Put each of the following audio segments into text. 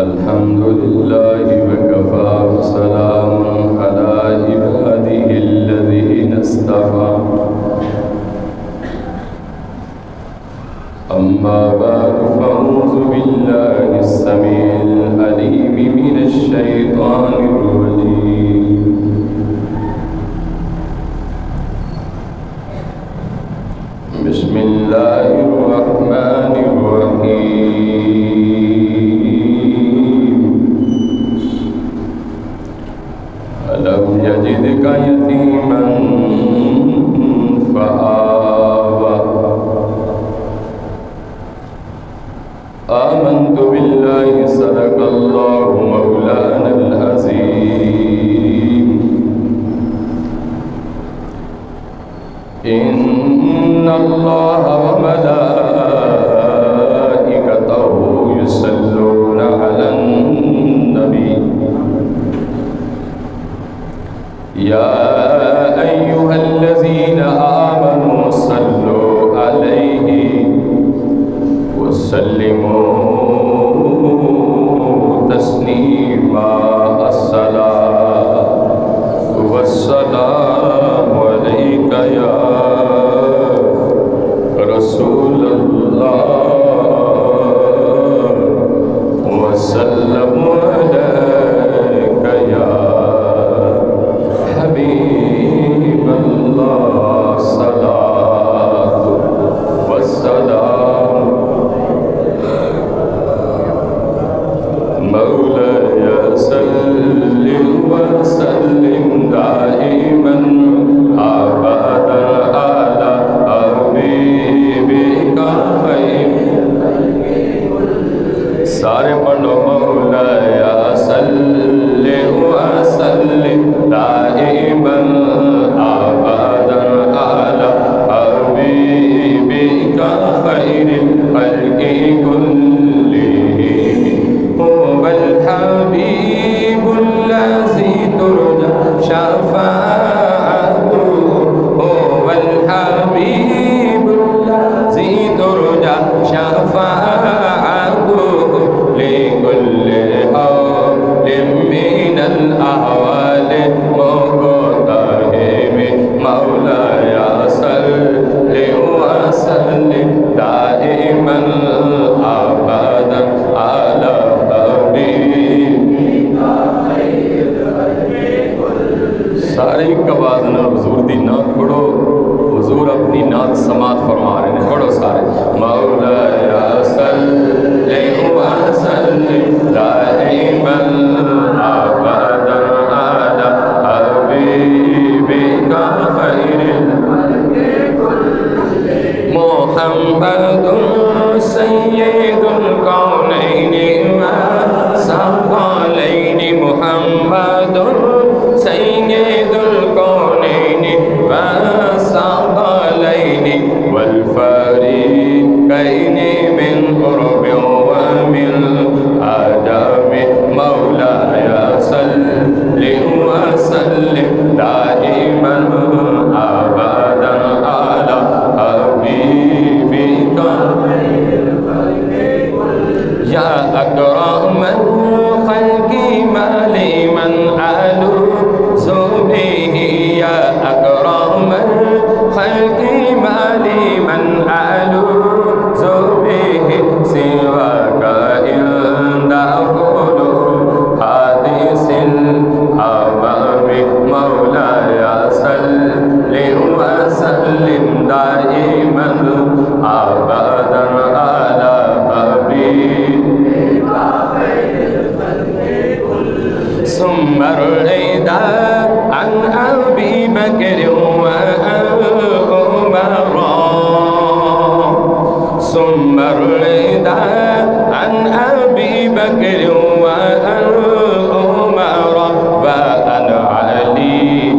الحمد لله وكفى وسلام على عباده الذين اصطفى أما بعد فأعوذ بالله السميع العليم من الشيطان الرجيم بسم الله الرحمن الرحيم ألم يجدك يتيما فآوى آمنت بالله صدق الله مولانا العظيم إن الله وملائكته يصلون على النبي يا أيها الذين آمنوا صلوا عليه وسلموا تسليما الصلاة والسلام عليك يا رسول الله وسلم عليك يا حبيب الله صلاة والسلام مولاي صل وسلم دائما أبدا على حبيبك خير سارے پڑھو مولاي صل وسلم دائما أبدا على حبيبك خير الخلق كلهم هو الحبيب الذي ترجى شفاعته هو الحبيب الذي ترجى شفاعته لكل حول من الأحوال مقتحم مولاي صل وسلم دائما أبدا على سارے کواز نے حضور دی نعت پڑھو حضور اپنی نعت سماعت فرما رہے ہیں پڑھو سارے مولاي صل وسلم دائما ابدا على حبيبك خير محمد سيد الكونين والثقلين محمد سيد الكونين والثقلين والفريقين من قرب ومن عدم مولاي صل وسلم دائما أبدا على حبيبك يا أكرم الخلق ما لمن ألوذ به يا أكرم الخلق ما لمن ألوذ به سواك عند خلود حادث الأمام مولاي صل وسلم دائما أبدا على حبيبك ثم الرداء عن أبي بكر وعمر ثم الرداء عن أبي بكر وعمر وعن علي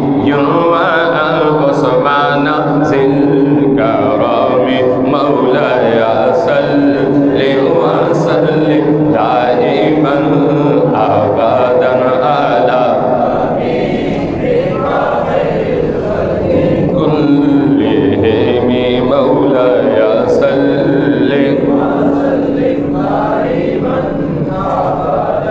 وعن عثمان ذي الكرم مولاي صل وسلم دائما أبدا على كلهم مولاي صل وسلم دائما أبدا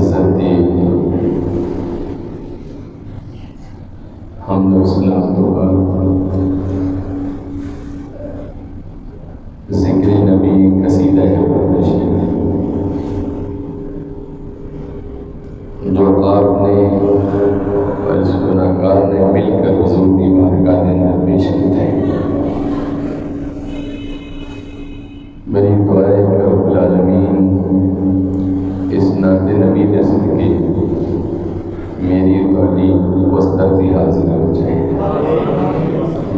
العزت دی حمد و ثنا تو بعد ذکر نبی قصیدہ ہے جو آپ نے اور اس گناہگار نے مل کر حضور کی بارگاہ کے اندر پیش کی تھے. میری دعا ہے کہ رب العالمین اس نعت نبی کے صدقے میری تھوڑی وسطی حاضر ہو جائے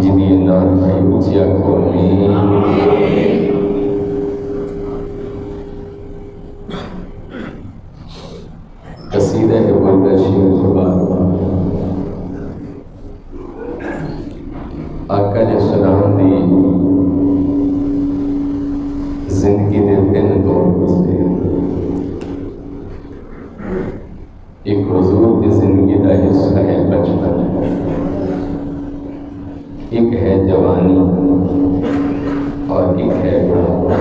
جدی نعت میں اونچی آنکھوں قصیدہ برد شیر کے بعد آقا علیہ السلام دی زندگی دے تین دور گزرے. ایک حضور کی زندگی کا حصہ ہے بچپن، ایک ہے جوانی اور ایک ہے بڑھاپا.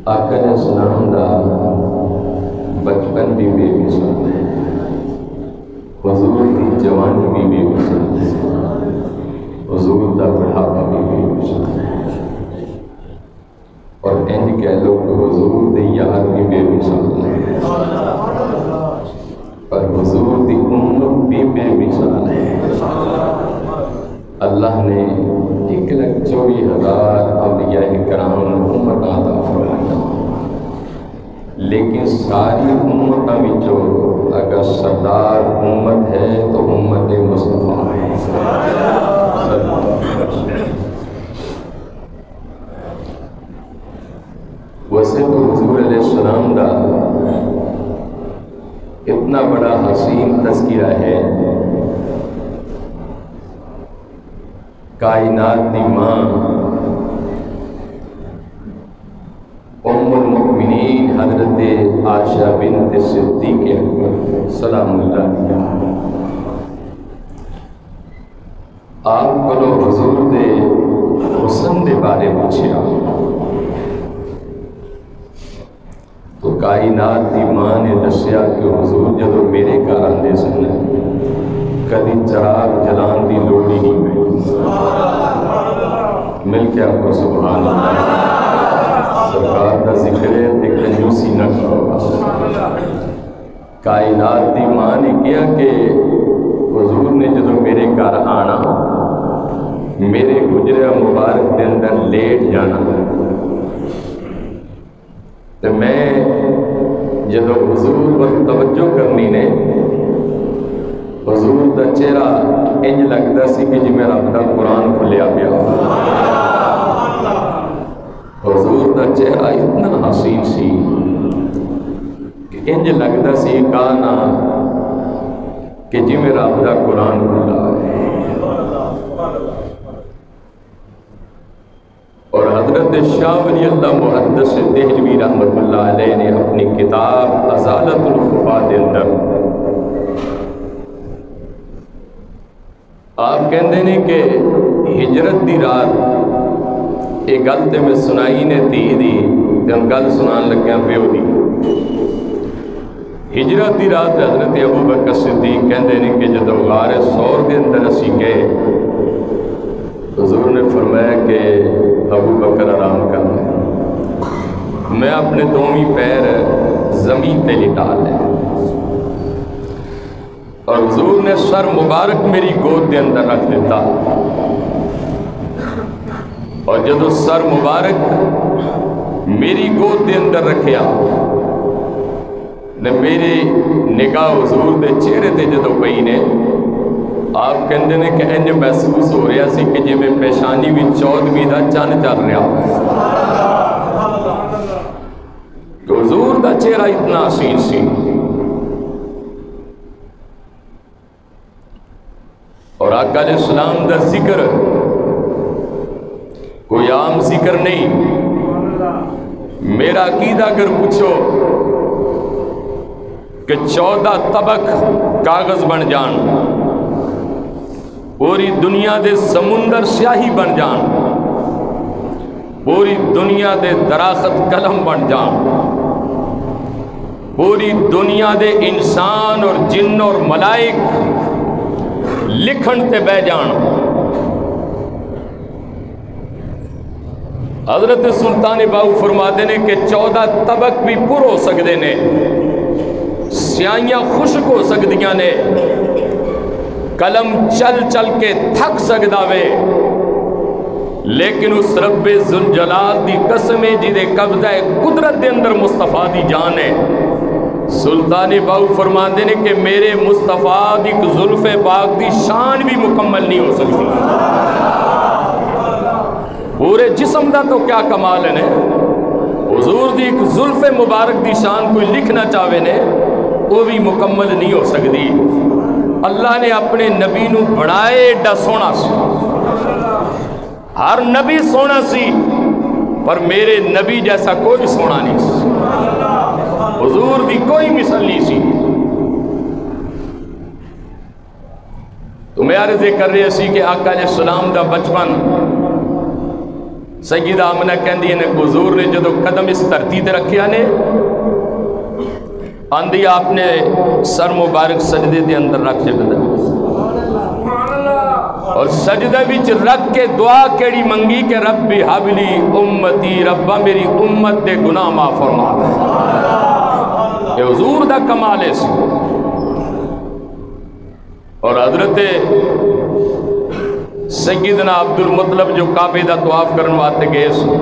آقا علیہ السلام دا بچپن بھی بے مثال ہے، حضور کی جوانی بھی بے مثال ہے، حضور دا بڑھاپا بھی بے مثال ہے، اور انج کہہ لو کہ حضور دے یار بھی بے مثال ہے، اور حضور دی امت بھی بے مثال ہے. اللہ نے 1,24,000 انبیاء کرام امت عطا فرمائی، لیکن ساری امتوں وچوں اگر سردار امت ہے تو امت مصطفیٰ ہے. ویسے تو حضور علیہ السلام دا اتنا بڑا حسین تذکرہ ہے، کائنات دی ماں ام المؤمنین حضرت عائشہ بنت صدیق اکبر سلام اللہ علیہا آپ کو حضور دے حسن دے بارے پوچھیا تو کائنات دی ماں نے دسیا کہ حضور جدو میرے گھر آندے سن کدی چراغ جلان دی لوڑ ہی نہیں پئی. مل کے آپ کو سبحان اللہ، سرکار دا ذکر ہے تے کنجوسی نہ کرو. کائنات دی ماں نے کیا کہ حضور نے جدو میرے گھر آنا میرے حجرہ مبارک دے اندر لیٹ جانا تو میں جدو حضور پر توجہ کرنی نے حضور دا چہرہ انج لگتا سی کہ جی میں رب دا قرآن کھلیا پیا. حضور دا چہرہ اتنا حسین سی کہ انج لگتا سی کہنا کہ جی میں رب دا قرآن کھلا ہے. اور حضرت شاہ ولی اللہ محدث دہلوی رحمت اللہ علیہ نے اپنی کتاب ازالت الخفا دے اندر آپ کہندے نے کہ ہجرت دی رات ایک گل تے میں سنائی نے تھی دی تے ہم گل سنان لگیاں پیو دی. ہجرت دی رات حضرت ابو بکر صدیق کہندے نے کہ جدو غار ثور دے اندر اسی گئے حضور نے فرمایا کہ ابو بکر آرام کر لیں، میں اپنے دونوں پیر زمین تے لٹا لیں. اور حضور نے سر مبارک میری گود دے اندر رکھ دیتا اور جدو سر مبارک میری گود دے اندر رکھیا نے میری نگاہ حضور دے چہرے تے جدو پئی نے آپ کہندے نے کہ انج محسوس ہو رہا سی کہ جی میں پیشانی بھی 14ویں دا چند چل رہا کہ حضور دا چہرہ اتنا حسین سی. اور آقا علیہ السلام دا ذکر کوئی عام ذکر نہیں. میرا عقیدہ اگر پوچھو کہ 14 طبق کاغذ بن جان، پوری دنیا دے سمندر سیاہی بن جان، پوری دنیا دے درخت قلم بن جان، پوری دنیا دے انسان اور جن اور ملائک لکھن تے بہ جان۔ حضرت سلطان باؤ فرماتے نے کہ 14 طبق بھی پر ہو سکتے نے، سیاہیاں خشک ہو سکدیاں نے، قلم چل چل کے تھک سکدا وے، لیکن اس رب ذوالجلال دی قسم جدے قبضہ قدرت دے اندر مصطفیٰ دی جان ہے۔ سلطان باؤ فرماتے نے کہ میرے مصطفیٰ دی زلف پاک دی شان بھی مکمل نہیں ہو سکتی۔ پورے جسم دا تو کیا کمال ہے نے، حضور دی ایک زلف مبارک دی شان کوئی لکھنا چاہوے نے وہ بھی مکمل نہیں ہو سکتی۔ اللہ نے اپنے نبی نو بڑھائے ایڈا سونا سی، ہر نبی سونا سی، پر میرے نبی جیسا کوئی سونا نہیں سی، حضور دی کوئی مثل نہیں سی۔ تو میں عرض کر رہے سی کہ آقا علیہ السلام دا بچپن سیدہ آمنہ کہندی نے حضور نے جدو قدم اس دھرتی تے رکھیا نے آندھی آپ نے سر مبارک سجدے دے اندر رکھ چھڑا اور سجدہ وچ رکھ کے دعا کیڑی منگی کہ رب حبلی امتی، ربا میری امت دے گناہ معاف فرما دے۔ یہ حضور دا کمال ہے سی۔ اور حضرت سیدنا عبد المطلب جو کعبے دا طواف کرن واسطے گئے سو،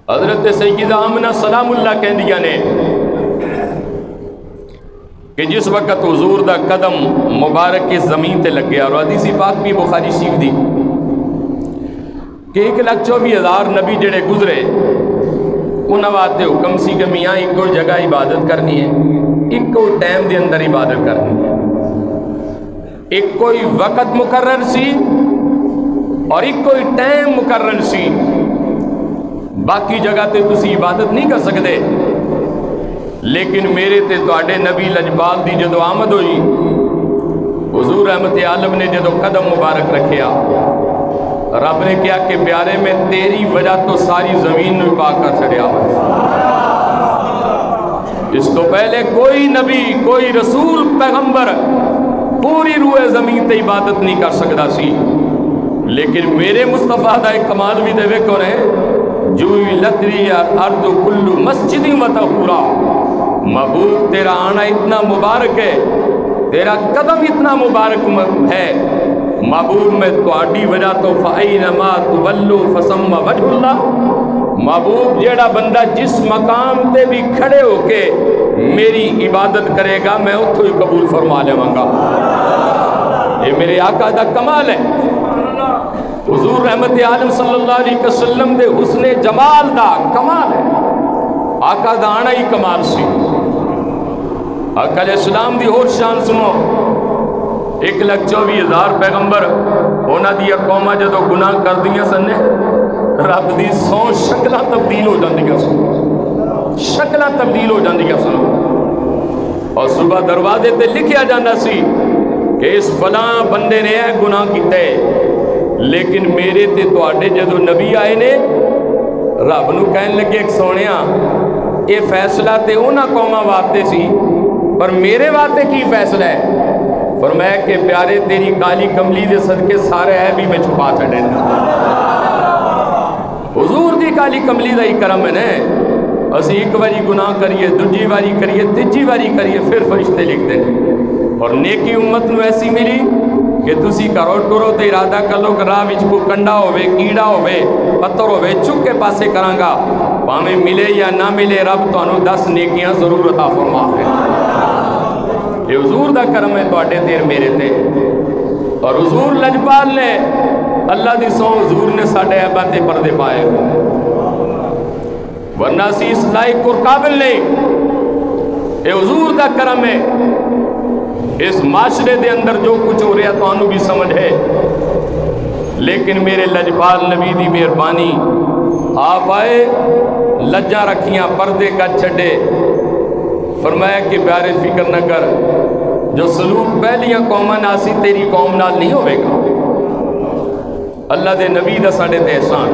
حضرت سیدہ آمنہ سلام اللہ کہندیاں نے کہ جس وقت حضور دا قدم مبارک کی زمین تے لگ گیا، اور حدیث پاک بھی بخاری شریف دی کہ 1,24,000 نبی جڑے گزرے انہاں واسطے حکم سی کہ میاں ایک کوئی جگہ عبادت کرنی ہے، ایک کوئی ٹائم دے اندر عبادت کرنی ہے، ایک کوئی وقت مقرر سی اور ایک کوئی ٹائم مقرر سی، باقی جگہ تے تسی عبادت نہیں کر سکتے۔ لیکن میرے تے تواڈے نبی لجپال دی جدو آمد ہوئی، حضور رحمت عالم نے جدو قدم مبارک رکھیا، رب نے کیا کہ پیارے میں تیری وجہ تو ساری زمین نو پاک کر چھڑیا ہوا۔ اس تو پہلے کوئی نبی، کوئی رسول، پیغمبر پوری روح زمین تے عبادت نہیں کر سکتا سی، لیکن میرے مصطفیٰ دا ایک کمال بھی دے کون ہے، جوئی لتری ارض کلو مسجد مطہورا، محبوب تیرا آنا اتنا مبارک ہے، تیرا قدم اتنا مبارک ہے، محبوب میں تواڈی وجہ تو فَأَيْنَمَا تُوَلُّوا فَثَمَّ وَجْهُ اللَّهِ، محبوب جیڑا بندہ جس مقام تے بھی کھڑے ہو کے میری عبادت کرے گا میں اتھو ہی قبول فرما لے گا۔ یہ میرے آقا دا کمال ہے، حضور رحمت عالم صلی اللہ علیہ وسلم دے حسن جمال دا کمال ہے، آقا دا آنا ہی کمال سی۔ آقا علیہ السلام دی اور شان سنو، 1,24,000 پیغمبر ہونا دیا قومہ جدو گناہ کر دیا سننے، رب دی سو شکلہ تبدیل ہو جاندیا سنو، شکلہ تبدیل ہو جاندیا سنو، اور صبح دروازے تے لکھیا جانا سی کہ اس فلاں بندے نے ہے گناہ کیتے، لیکن میرے تے تواڈے جدو نبی آئے نے رب نو کہن لگے ایک سونیا اے فیصلہ تے اونا قومہ واسطے سی پر میرے واسطے کی فیصلہ ہے؟ فرمایا کہ پیارے تیری کالی کملی دے صدقے سارے ہے بھی میں چھپا چھڑے نا، حضور دی کالی کملی دا ہی کرم ہے نا، اسی ایک واری گناہ کریے، دوجی واری کریے، تیجی واری کریے، پھر فرشتے لکھتے ہیں، اور نیکی امت نو ایسی ملی کہ تسی کرو ٹرو تے ارادہ کر لو کہ راہ وچ کو کنڈا ہوئے، کیڑا ہوئے، پتھر ہوئے، چک کے پاسے کرانگا، پاویں ملے یا نہ ملے رب تانوں 10 نیکیاں ضرور عطا فرما ہے۔ یہ حضور دا کرم ہے تواڈے تے میرے تے، اور حضور لجپال نے اللہ دی سو حضور نے ساڈے عیباں تے پردے پائے، ورنہ اسی اس لائق اور قابل نہیں۔ یہ حضور دا کرم ہے، اس معاشرے دے اندر جو کچھ ہو رہا تو انہوں بھی سمجھ ہے، لیکن میرے لجپال نبی دی مہربانی، آپ آئے لجاں رکھیاں پردے کا چھڑے، فرمایا کہ پیارے فکر نہ کر، جو سلوک پہلیاں قومہ ناسی تیری قوم نال نہیں ہوئے گا، اللہ دے نبی دا ساڑے تے احسان،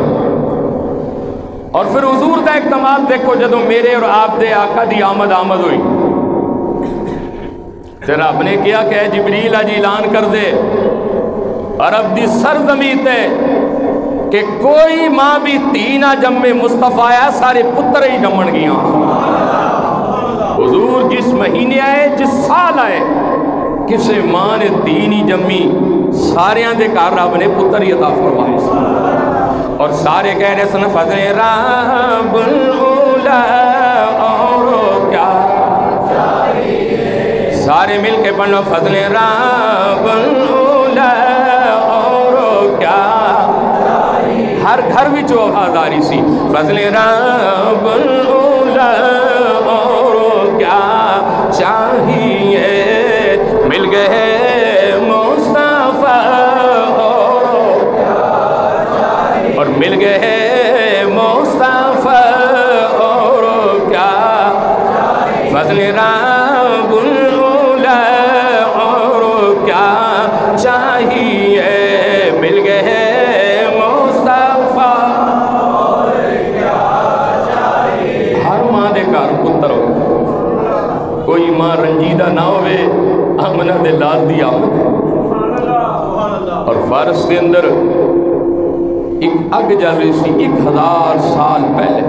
اور پھر حضور دا ایک کمال دیکھو، جدو میرے اور آپ دے آقا دی آمد ہوئی تے رب نے کیا کہ اے جبریل اج اعلان کر دے عرب دی سرزمین تے کہ کوئی ماں بھی تھی نہ جمے مصطفیٰ ہے، سارے پتر ہی جمن گیا۔ حضور جس مہینے آئے، جس سال آئے، کسے ماں نے تھی نہیں جمی، سارے دے کار رب نے پتر ہی عطا فرمائے، اور سارے کہہ رہے سن فضل رب الاولا اور کیا چاہیے، سارے مل کے پڑھو فضل رب الاولا اور کیا چاہیے، ہر گھر بھی جو آواز آ رہی سی فضل رب الاولا اور کیا چاہیے، مل گئے مصطفیٰ اور مل گئے مصطفیٰ اور کیا فضل رب الاولا اور کیا چاہیے، مل گئے مصطفیٰ اور کیا چاہیے۔ ہر ماں دے گھر پتر ہو، کوئی ماں رنجیدہ نہ ہوئے، آمنہ دے لال دی آمد ہے۔ اور فارس کے اندر ایک اگ جل رہی سی 1000 سال پہلے،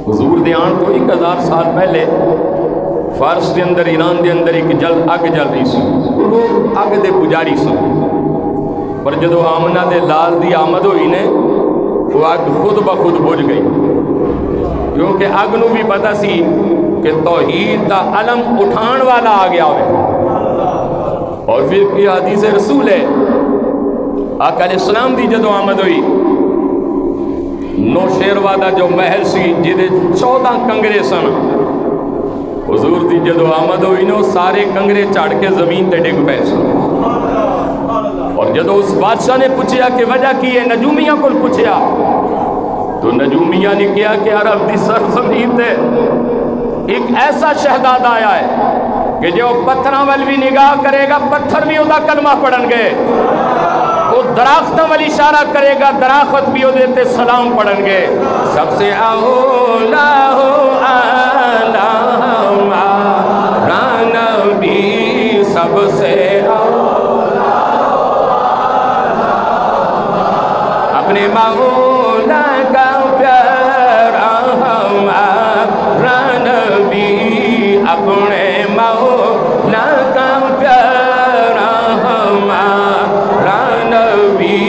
حضور دے آن کو 1000 سال پہلے فارس دے اندر، ایران دے اندر ایک اگ جل رہی سی، لوگ اگ دے پجاری سی، پر جدو آمنہ دے لال دی آمد ہوئی نے وہ اگ خود بخود بجھ گئی، کیونکہ اگ نو بھی پتہ سی کہ توحید دا علم اٹھان والا آ گیا ہوئے۔ اور پھر کی حدیث رسول ہے، آقا علیہ السلام دی جدو آمد ہوئی، نوشیروہ دا جو محل سی جدے 14 کنگرے سن، حضور دی جدو آمد ہوئی نے سارے کنگرے چاڑ کے زمین تے ڈگ پے سن۔ اور جدو اس بادشاہ نے پوچھیا کہ وجہ کی ہے، نجومیہ کو پوچھیا تو نجومیہ نے کیا کہ عرب دی سرزمین تے ایک ایسا شہزادہ آیا ہے کہ جو پتھراں وال بھی نگاہ کرے گا، پتھر بھی ادا کلمہ پڑھن گے، وہ درختوں والی اشارہ کرے گا، درخت بھی دیتے سلام پڑھن گے۔ سب سے اولا ہو اعلیٰ ہمارا نبی، سب سے اولا اپنے مولا کا پیارا ہمارا نبی، اپنے مولا کا پیارا ہمارا نبی،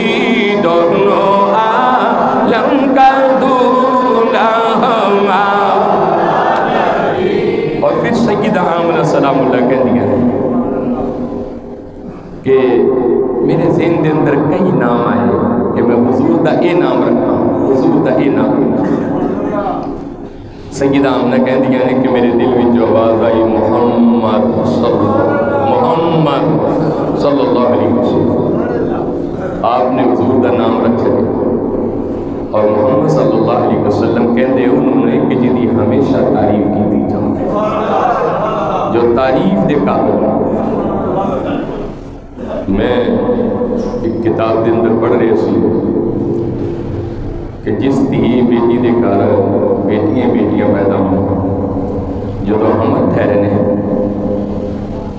دونوں عالم کا دولہا ہمارا نبی۔ اور پھر سیدہ آمنہ سلام اللہ کہہ دیا کہ میرے ذہن دے اندر کئی نام آئے کہ میں حضور دا اے نام رکھا، حضور دا اے نام رکھا۔ سیدہ آمنہ کہہ دیا ہے کہ میرے دل میں جو آواز آئی محمد صلی اللہ علیہ وسلم، آپ نے حضور دا نام رکھا ہے، اور محمد صلی اللہ علیہ وسلم کہندے انہوں نے کہ جدی ہمیشہ تعریف کی تھی جاؤں، جو تعریف دے قابل۔ میں ایک کتاب دے اندر پڑھ رہے سی کہ جس دی بیٹی دے کار بیٹیاں پیدا ہوں، جو تو ہم ٹھہرنے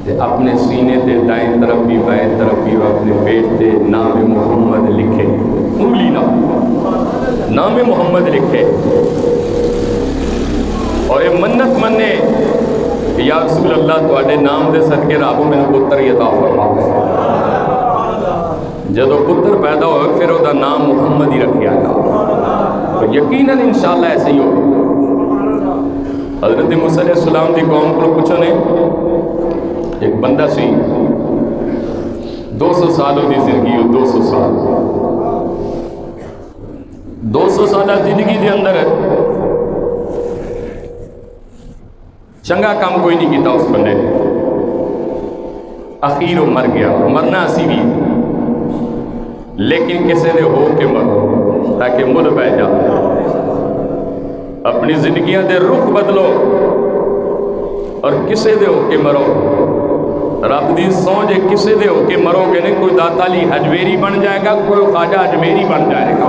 تے اپنے سینے تے دائیں طرف بھی بائیں طرف بھی اپنے پیٹ تے نام محمد لکھے، انگلی نام محمد لکھے، اور یہ منت منے کہ یا رسول اللہ تواڈے نام دے صدقے رب میں پتر عطا فرما۔ جدو پتر پیدا ہوئے پھر وہ دا نام محمد ہی رکھیا گیا، اور یقیناً انشاءاللہ ایسے ہی ہوگا۔ حضرت موسیٰ علیہ السلام دی قوم کو پوچھو نے، ایک بندہ سی 200 سالوں دی زندگی، 200 سال 200 سالہ زندگی دے اندر چنگا کام کوئی نہیں کیتا اس بندے نے، اخیر وہ مر گیا، مرنا اسی بھی، لیکن کسے دے ہو کے مرو تاکہ مل بہ جا، اپنی زندگیاں دے رخ بدلو، اور کسے دے ہو کے مرو، رب دی سوچے کسے دے ہو کے مرو گے نہیں، کوئی داتا علی حجویری بن جائے گا، کوئی خواجہ اجمیری بن جائے گا،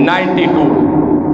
92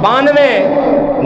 92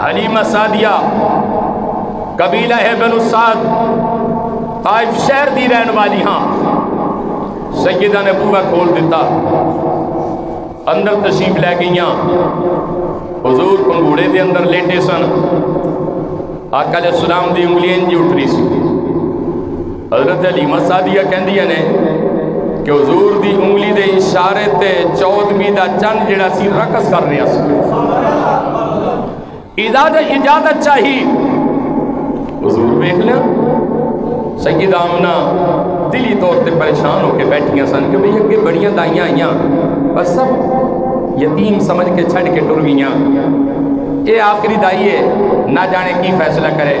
حلیمہ سعدیہ قبیلہ ہے بنو سعد، طائف شہر دی رہن والی، ہاں سیدہ نے بوہا کھول دیتا، اندر تشریف لے گئیاں، حضور پنگوڑے دے اندر لیٹے سن، آقا علیہ السلام دی انگلیاں انجی اٹھ رہی سی، حضرت حلیمہ سعدیہ کہندیاں نے کہ حضور دی انگلی دے اشارے تے 14ویں دا چند جڑا سی رقص کر رہا سی، اجازت چاہی، حضور بیکھ لیا۔ سیدہ آمنہ دلی طور تے پریشان ہو کے بیٹھیاں سن کہ بھئی اگے بڑیاں دائیاں آئیاں پر سب یتیم سمجھ کے چھڑ کے ٹر گئیاں، اے آخری دائی ہے نہ جانے کی فیصلہ کرے۔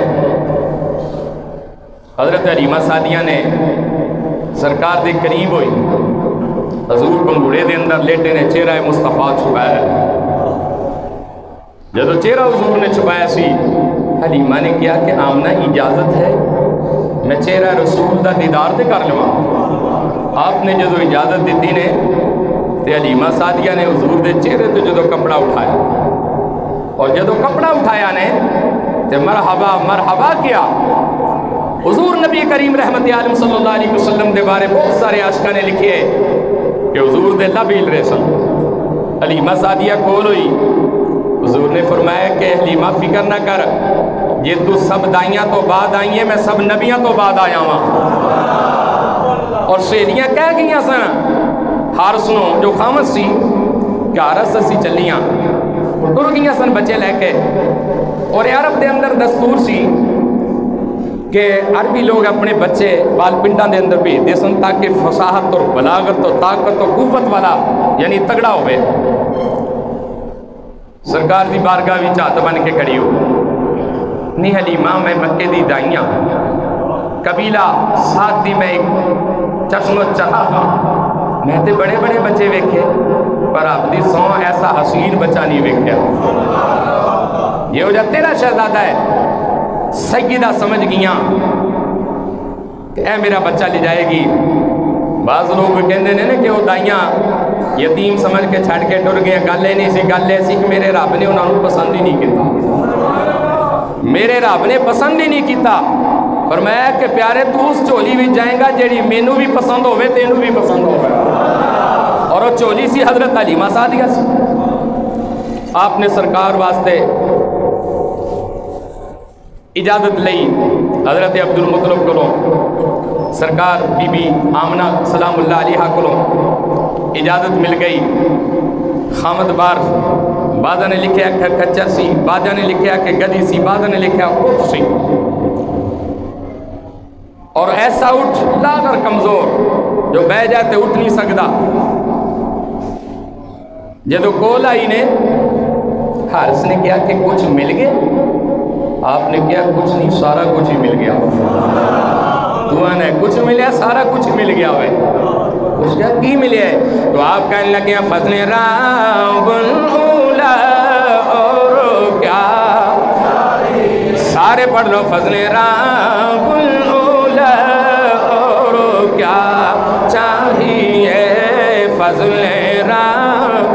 حضرت حلیمہ سعدیہ نے سرکار دے قریب ہوئی، حضور پنگوڑے دے اندر لیٹے نے چہرہ مصطفیٰ چھپایا، جدو چہرہ حضور نے چھپایا سی، حلیمہ نے کیا کہ آمنہ اجازت ہے میں چہرہ رسول دا دیدار تے کر لوں۔ آپ نے جدو اجازت دیتی نے تے حلیمہ سعدیہ نے حضور دے چہرے تے جدو کپڑا اٹھایا، اور جدو کپڑا اٹھایا نے تے مرحبا مرحبا کیا۔ حضور نبی کریم رحمت عالم صلی اللہ علیہ وسلم دے بارے بہت سارے عاشقاں نے لکھے کہ حضور دے لب ہل رہے سن۔ حلیمہ سعدیہ کول ہوئی، حضور نے فرمایا کہ حلیمہ فکر نہ کر، یہ تو سب دائیاں تو بعد آئی ہیں، میں سب نبیاں تو بعد آیا ہوں۔ اور سہیلیاں کہہ گئیاں سن حارس نو جو خامد سی کہ حارس اسی چلیاں، ٹر گئیاں سن بچے لے کے۔ اور عرب دے اندر دستور سی کہ عربی لوگ اپنے بچے بال پنڈاں دے اندر بھی دے سن تاکہ فصاحت اور بلاغت اور طاقت اور قوت والا یعنی تگڑا ہوئے۔ سرکار دی بارگاہ بھی چاہت بن کے کھڑی ہو، نہیں حلیمہ میں مکے دی دائیاں قبیلہ ساتھ دی میں ایک چشم و چہا ہاں، میں تے بڑے بڑے بچے ویکھے پر آپ دی سو ایسا حسین بچہ نہیں ویکھیا۔ یہ ہو جا تیرا شہزادہ ہے۔ سیدہ سمجھ گیاں کہ اے میرا بچہ لے جائے گی۔ بعض لوگ کہندے نے کہ وہ دائیاں یتیم سمجھ کے چھڑ کے ٹر گئے، گلے نہیں سی، گلے سی کہ میرے رب نے انہوں نے پسند ہی نہیں کیتا، میرے رب نے پسند ہی نہیں کیتا۔ فرمایا کہ پیارے تو اس چولی بھی جائیں گا جیڑی مینوں بھی پسند ہوئے تینوں بھی پسند ہوئے، اور وہ چولی سی حضرت حلیمہ سعدیہ سی۔ آپ نے سرکار واسطے اجازت لئی حضرت عبد المطلب کو، سرکار بی بی آمنہ سلام اللہ علیہ کو اجازت مل گئی۔ خامد بار بعضہ نے لکھیا کہ کچر سی، بعضہ نے لکھیا کہ گدی سی، بعضہ نے لکھیا اٹھ سی، اور ایسا اٹھ لاغر کمزور جو بہ جاتے اٹھ نہیں سکتا۔ جدو کول آئی نے حارس نے کیا کہ کچھ مل گئے؟ آپ نے کیا کچھ نہیں، سارا کچھ ہی مل گیا۔ دعا نے کچھ ملیا، سارا کچھ مل گیا ہوئے۔ اس کا کی ملیا ہے؟ تو آپ کہنے لگے فضل رب الاولا اور کیا، سارے پڑھ لو فضل رب الاولا اور کیا چاہیے، فضل رب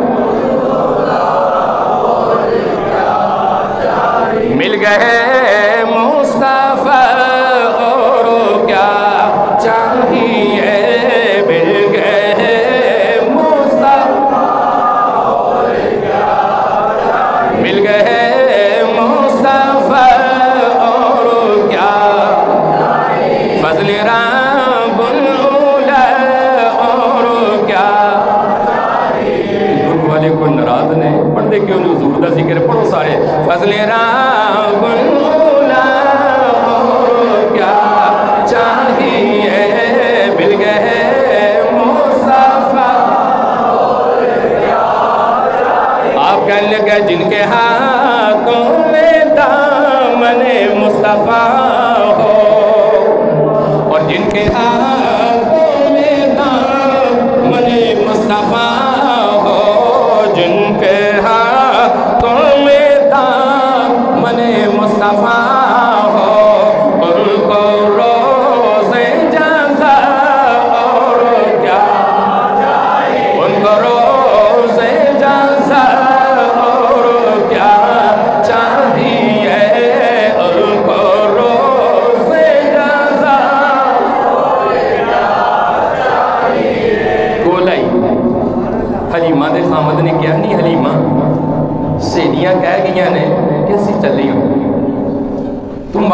مل گئے مصطفیٰ اور کیا چاہیے، مل گئے مصطفیٰ اور کیا چاہیے، مل گئے مصطفیٰ اور کیا چاہیے، فضل رب الاولا اور کیا چاہیے۔ گروہ والے کو ناراض نے پڑھتے کیوں نہیں؟ حضور دا ذکر پڑھو سارے، فضل رب الاولا اور کیا چاہیے، مل گئے مصطفیٰ اور کیا چاہیے۔ آپ کہنے لگے جن کے ہاتھوں میں دامن مصطفیٰ ہو، اور جن کے ہاتھوں میں دامن مصطفیٰ ہو، جن کے ہاتھوں میں دامن مصطفیٰ ہو، ان کو روز جزا اور کیا چاہیے، ان کو روز جزا اور کیا چاہیے،